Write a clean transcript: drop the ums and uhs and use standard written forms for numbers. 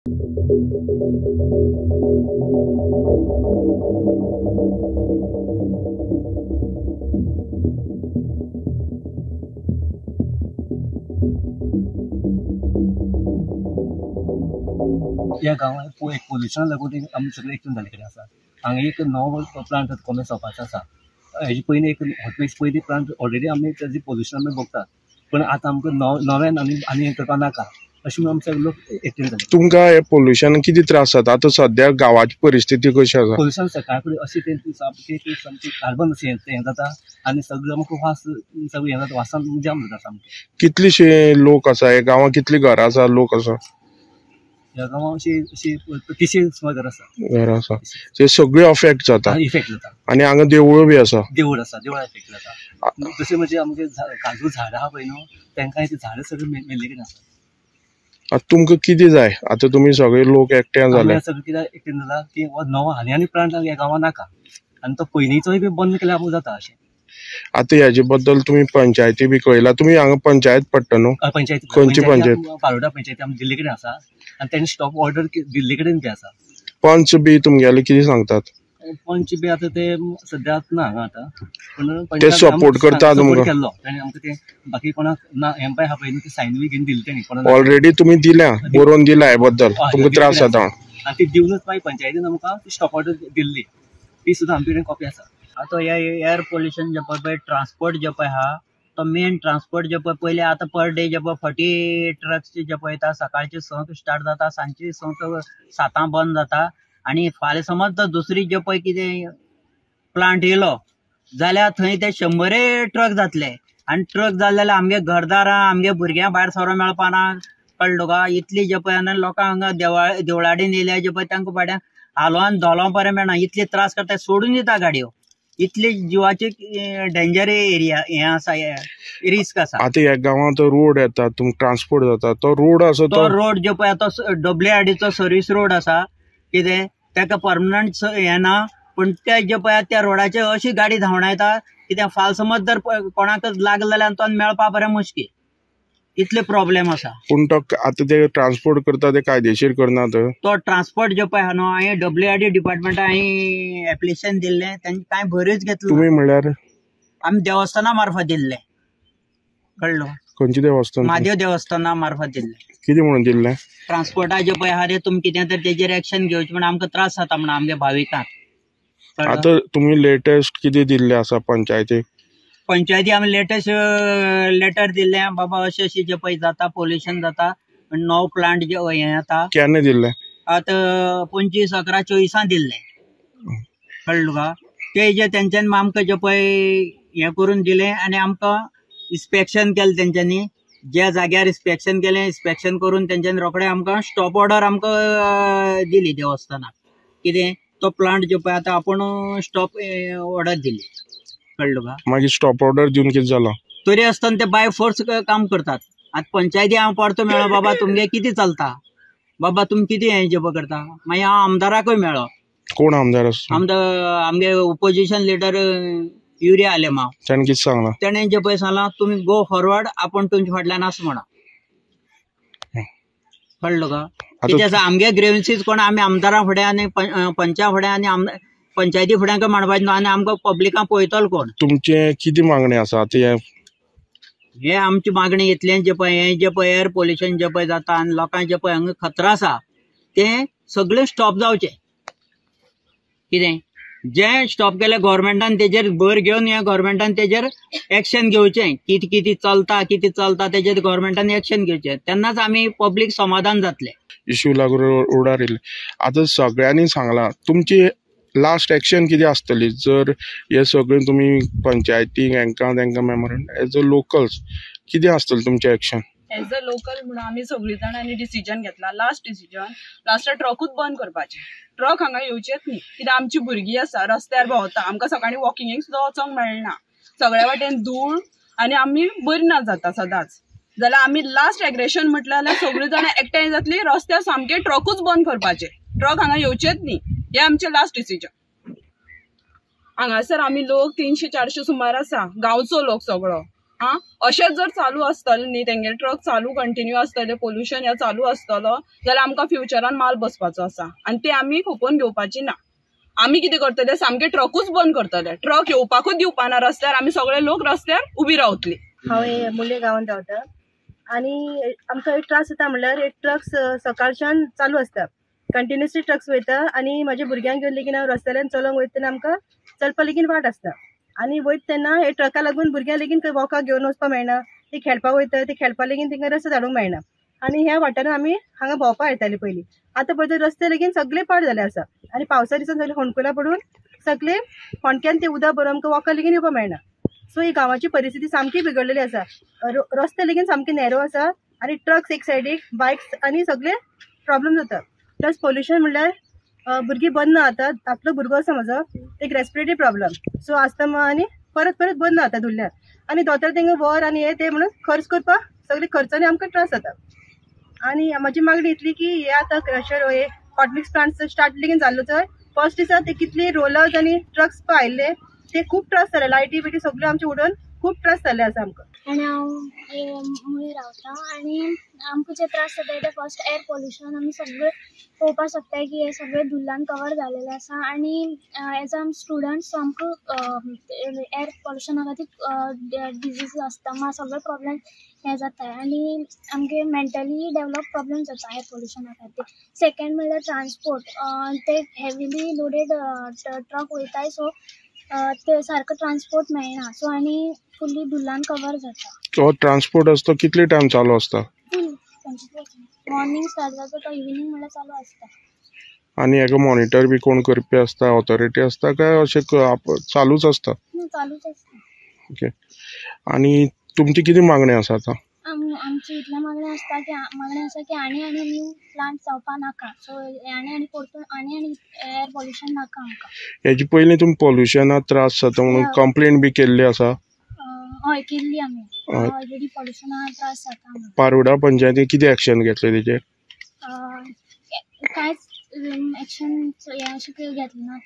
या गावात पोल्युशन लागून आमी सगळे एकूण जाले कडेन आसा। हांगा एक नवो प्लांट कॉमेस जावपाचो आसा। हेजे पयलीं एक हॉटवेस्ट पयलीं प्लांट ऑलरेडी आमी तेजे पोल्युशन आमी भोगतात, पण आतां आमकां नव्यान आनी हें करपा नाका अशें म्हणून आमी सगळे लोक एकठांय जाले। तुमकां हे पोल्युशन किती त्रास जाता? आतां सद्या गांवाची परिस्थिती कशी आसा? पोल्युशन सकाळ फुडें अशें तें सामकें कार्बन अशें हें जाता आनी सगळें आमकां वास सगळें हें जाता, वासान जाम जाता सामकें। कितलेशे लोक आसा हे गांवांत? कितली घरां आसा, लोक आसा? ह्या गांवांत अशी 30 सुमार घरां आसा। ते सगळे अफेक्ट जाता। इफेक्ट जाता। आनी हांगा देवूळ बी आसा? देवूळ आसा, देवळा इफेक्ट जाता। तशें म्हणजे आमगे काजू झाडां आहा पळय न्हू, तांकां ती झाडां सगळीं मेल्ली कडेन आसा। आतां तुमकां कितें जाय? आतां तुमी सगळे लोक एकठांय जाले। सगळे कित्याक एकठांय जाला की नवो आनी प्लांट ह्या गांवांत नाका आनी तो पयलींचोय बी बंद केल्यार आमकां जाता अशें। आतां हेजे बद्दल तुमी पंचायती बी कळयला? तुमी हांगा पंचायत पडटा न्हू? पंचायत खंयची पंचायत? पालोडा पंचायती आमी दिल्ली कडेन आसा आनी तांणी स्टॉप ऑर्डर दिल्ली कडेन बी आसा। पंच बी तुमगेले कितें सांगतात? पंच बी आतां ते सद्या ना हांगा आतां, पण ते सपोर्ट करता तुमकां? केल्लो ताणें आमकां ते बाकी कोणाक ना एम्पाय आहा पळय न्हू, ती सायन बी घेवन दिली ताणें कोणाक ऑलरेडी तुमी दिल्या, बरोवन दिल्या हे बद्दल तुमकां त्रास जाता? आनी ती दिवनूच मागीर पंचायतीन आमकां स्टॉप ऑर्डर दिल्ली, ती सुद्दां आमचे कडेन कॉपी आसा। आता एयर पोल्युशन जे पळय ट्रान्सपोर्ट जे पळय आहा तो मेन ट्रान्सपोर्ट जे पळय पयलीं आतां पर डे जे पळय 40 ट्रक्स जे पळय येता, सकाळचे 6 स्टार्ट जाता, सांजचे 7 बंद जाता आनी फाल्यां समज तर दुसरी जे पळय कितें प्लांट येयलो जाल्यार थंय ते 100 ट्रक जातले आनी ट्रक जाले जाल्यार आमगे घरदारां आमगे भुरग्यां भायर सरो मेळपाना, कळ्ळो का? इतली जे पळय आनी लोकांक हांगा देवळाडेन येयल्या जे पळय तांकां बाड्या हालोवन धोलोवंक बरें मेळना, इतले त्रास करता, सोडून दिता गाडयो। इतली जीवाची डेंजर एरिया हें आसा, रिस्क आसा। आतां ह्या गांवांत रोड येता, तुमकां ट्रान्सपोर्ट जाता, तो रोड आसा तो रोड जो पळय तो WRDचो सर्वीस रोड आसा, कितें ताका परमनंट हें ना, पण ते जे पळय त्या रोडाचेर अशी गाडी धांवडायता कित्याक फाल समज जर कोणाकच लागले जाल्यार तो मेळपा बरें मुश्कील, इतले प्रॉब्लेम आसा। पूण तो आतां ते ट्रान्सपोर्ट करता ते कायदेशीर करनात? तो ट्रान्सपोर्ट जो पळय आहा न्हू, हांवें WRD डिपार्टमेंटा एप्लिकेशन दिल्लें, तांचे कांय भरूच घेतलो। तुमी म्हणल्यार? आमी देवस्थाना मार्फत दिल्लें, कळ्ळो? खंयचे देवस्थान? म्हादेव देवस्थाना मार्फत दिल्लें। कितें म्हणून दिल्लें? ट्रान्सपोर्टा जे पळय आहा रे तुमी कितें तर तेजेर एक्शन घेवचें म्हण आमकां त्रास जाता म्हण आमगे भाविकांक। आतां तुमी लेटेस्ट कितें दिल्लें आसा पंचायतीक? पंचायती आमी लेटेस्ट लेटर दिल्लें, बाबा अशें अशें जे पळय जाता, पोल्युशन जाता, नवो प्लांट जे हें येता। केन्ना दिल्लें? आतां 25/11/24 दिल्लें, कळ्ळो का? ते जे तेंच्यांनी आमकां जे पळय हें करून दिलें आनी आमकां इन्स्पेक्शन केलें तेंच्यांनी, ज्या जाग्यार इन्स्पेक्शन केलें, इन्स्पेक्शन करून तेंच्यांनी रोखडें आमकां स्टॉप ऑर्डर आमकां दिली देवस्थानाक, कितें तो प्लांट जो पळय आतां आपूण स्टॉप ऑर्डर दिली, कळ्ळो का? मागीर स्टॉप ऑर्डर दिवन कितें जालां? तरी आसतना ते बाय फोर्स काम करतात। आतां पंचायती हांव परतो मेळ्ळो, बाबा तुमगे कितें चलता, बाबा तुमी कितें हें जेवप करता, मागीर हांव आमदाराकूय मेळ्ळो। कोण आमदार आसा? आमगे ओपोजिशन लिडर युरिया आलेमाव, ताणें कितें सांगलां? ताणें जे पळय सांगलां तुमी गो फॉरवर्ड, आपूण तुमचे फाटल्यान आसा म्हणून, कळ्ळो का? कितें आसा आमगे ग्रेवन्सीस कोण आमी आमदारां फुडें आनी पंचा फुडें आनी पंचायती फुडें मांडपाचें न्हू, आनी आमकां पब्लिकांक पळयतलो कोण? तुमचे कितें मागणी आसा? आतां हे आमची मागणी इतलें जे पळय हें जे पळय एअर पोल्युशन जे पळय जाता आनी लोकांक जे पळय हांगा खतरो आसा तें सगळें स्टॉप जावचें। कितें जें स्टॉप केलें गव्हर्मेंटान तेजेर भर घेवन हे गव्हर्मेंटान तेजेर एक्शन घेवचें, कितें कितें चलता तेजेर गव्हर्मेंटान एक्शन घेवचें, तेन्नाच आमी पब्लीक समाधान जातलें। इश्यू लागून रोडार येयले। आतां सगळ्यांनी सांगलां, तुमची लास्ट एक्शन कितें आसतली जर हे सगळें तुमी पंचायतीक हांकां तांकां मेमोरंडम एज अ लोकल्स कितें आसतलें तुमचें एक्शन? एज अ लोकल म्हणून आमी सगळीं जाणांनी डिसिजन घेतला, लास्ट ट्रकूच बंद करपाचें, ट्रक हांगा येवचेच न्ही, कित्याक आमची भुरगीं आसा रस्त्यार भोंवता, आमकां सकाळीं वॉकिंगेक सुद्दां वचोंक मेळना, सगळ्या वाटेन धूळ आनी आमी बरी ना जाता सदांच, जाल्यार आमी लास्ट एग्रेशन म्हटल्यार सगळीं जाणां एकठांय जातली, रस्त्यार सामके ट्रकूच बंद करपाचे, ट्रक हांगा येवचेच न्ही, हे आमचें लास्ट डिसिजन। हांगासर आमी लोक 300-400 सुमार आसा, गांवचो लोक सगळो, अशेंच जर चालू आसतलें न्ही तेंगे ट्रक चालू कंटिन्यू आसतले पोल्युशन हे चालू आसतलो जाल्यार आमकां फ्युचरान माल बसपाचो आसा आनी ते आमी खपोवन घेवपाची ना. आमी कितें करतले सामके ट्रकूच बंद करतले ट्रक येवपाकूच दिवपाना रस्त्यार आमी सगळे लोक रस्त्यार उबी रावतली. हांव मुल्ले गांवांत रावता आनी आमकां एक त्रास जाता म्हणल्यार एक ट्रक सकाळच्यान चालू आसता कंटिन्युअसली ट्रक्स वयता आनी म्हाज्या भुरग्यांक घेवन लेगीत हांव रस्त्यार चलोंक वयता तेन्ना आमकां चलपा लेगीत वाट आसता आनी वयता तेन्ना हे ट्रका लागून भुरग्यांक लेगीत खंय वॉकाक घेवन वचपाक मेळना ते खेळपाक वयता ते खेळपा लेगीत तांकां रस्तो धाडूंक मेळना आनी ह्या वाठारान आमी हांगा भोंवपाक येतालीं पयलीं. आतां पळय रस्ते लेगीत सगळे पाड जाले आसा आनी पावसा दिसान सगळे होणकुलां पडून सगळे फोंडक्यान ते उदक भरून आमकां वॉकाक लेगीत येवपाक मेळना. सो ही गांवाची परिस्थिती सामकी बिगडलेली आसा. रस्ते लेगीत सामके नॅरो आसा आनी ट्रक्स एक सायडीक बायक्स आनी सगळे प्रॉब्लेम जाता. प्लस पोल्युशन म्हणल्यार भुरगीं बंद ना जातात. आपलो भुरगो आसा म्हजो एक रेस्पिरेटरी प्रॉब्लेम सो आस्थमा आनी परत परत बंद ना जाता धुल्ल्यार आनी दोतोर तेंगे वर आनी हे ते म्हणून खर्च करपाक सगळे खर्चांनी आमकां त्रास जाता. आनी म्हाजी मागणी इतली की हे आतां क्रशर हे हॉट मिक्स प्लांट स्टार्ट लेगीत जाल्लो थंय फर्स्ट दिसा ते कितले रोलर्स आनी ट्रक्स आयिल्ले ते खूब त्रास जाले लायटी बिटी सगळ्यो आमचे उडोवन खूब त्रास जाल्ले आसा आमकां. आनी हांव मुळी रावता आनी आमकां जे त्रास जाता ते फर्स्ट एअर पोल्युशन आमी सगळे पळोवपाक शकता की हे सगळे धुल्लान कवर जालेले आसा आनी एज अ स्टुडंट्स आमकां एअर पोल्युशना खातीर डिजीज आसता सगळे प्रॉब्लेम हे जाता आनी आमगे मेंटली डेवलप प्रॉब्लेम जाता एअर पोल्युशना खातीर. सेकंड म्हणल्यार ट्रान्सपोर्ट ते हेविली लोडेड ट्रक वयताय सो ते सारको ट्रान्सपोर्ट मेळना सो आनी फुल्ली धुल्लान कवर जाता. तो ट्रान्सपोर्ट असतो कितले टाइम चालू असता? फुल 24 मॉर्निंग स्टार्ट जाता तो इव्हिनिंग म्हणल्यार चालू आसता. आणि हेका मॉनिटर बी कोण करपी असता ऑथॉरिटी असता काय अशें चालूच असता? चालूच आसता. ओके. आणि तुमची किती मागणी आसा आता? आमची इतल्या मागणी आसा की आनी न्यू प्लांट जावपा नाका सो आनी परतून आनी एअर पोल्युशन नाका आमकां. हेजी पयलीं तुमी पोल्युशनाक त्रास जाता म्हणून कंप्लेंट बी केल्ली आसा? हय केल्ली आमी ऑलरेडी पोल्युशना त्रास जाता. पारवडा पंचायतीन कितें एक्शन घेतलें तेजेर? कांयच एक्शन अशें घेतलें ना.